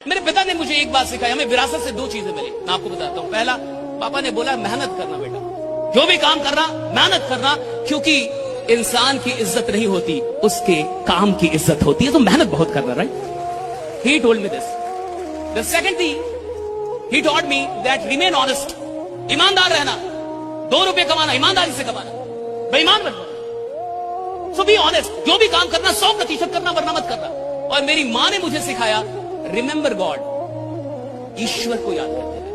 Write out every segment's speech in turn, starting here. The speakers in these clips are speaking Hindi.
मेरे पिता ने मुझे एक बात सिखाई, हमें विरासत से दो चीजें मिली, मैं आपको बताता हूं। पहला, पापा ने बोला मेहनत करना बेटा, जो भी काम करना मेहनत करना, क्योंकि इंसान की इज्जत नहीं होती, उसके काम की इज्जत होती है, तो मेहनत बहुत करना। Right, he told me this. The second thing he taught me that remain honest, ईमानदार रहना, 2 रुपए कमाना ईमानदारी से कमाना, बेईमान मत बनो। सो बी ऑनेस्ट, जो भी काम करना 100% करना, वरना मत करना। और मेरी मां ने मुझे सिखाया रिमेंबर गॉड, ईश्वर को याद करते हैं।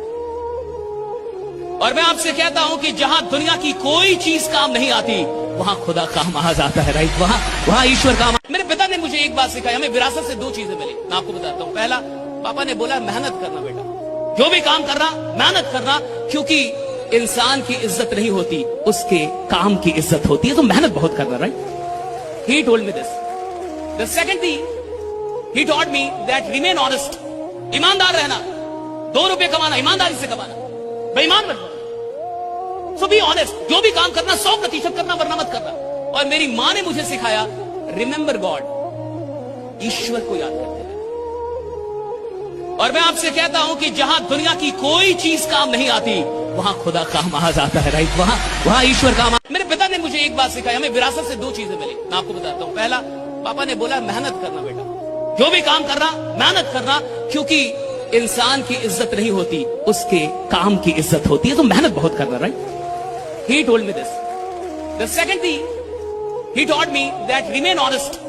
और मैं आपसे कहता हूं कि जहां दुनिया की कोई चीज काम नहीं आती, वहां खुदा काम आ जाता है। राइट, वहां ईश्वर काम। मेरे पिता ने मुझे एक बात सिखाई, हमें विरासत से दो चीजें मिली, मैं आपको बताता हूं। पहला, पापा ने बोला मेहनत करना बेटा, जो भी काम करना मेहनत करना, क्योंकि इंसान की इज्जत नहीं होती, उसके काम की इज्जत होती है, तो मेहनत बहुत करना। Right, he told me this. The second thing he taught me that remain honest, ईमानदार रहना, 2 रुपए कमाना ईमानदारी से कमाना, बेईमान मत बनो। सो बी ऑनेस्ट, जो भी काम करना 100% करना, वरना मत करना। और मेरी मां ने मुझे सिखाया रिमेंबर गॉड, ईश्वर को याद करते हैं। और मैं आपसे कहता हूं कि जहां दुनिया की कोई चीज काम नहीं आती, वहां खुदा काम आ जाता है। राइट, वहां ईश्वर काम। मेरे पिता ने मुझे एक बात सिखाई, हमें विरासत से दो चीजें मिली, मैं आपको बताता हूं। पहला, पापा ने बोला मेहनत करना बेटा, जो भी काम करना मेहनत करना, क्योंकि इंसान की इज्जत नहीं होती, उसके काम की इज्जत होती है, तो मेहनत बहुत करना। Right, he told me this. The second thing he taught me that remain honest,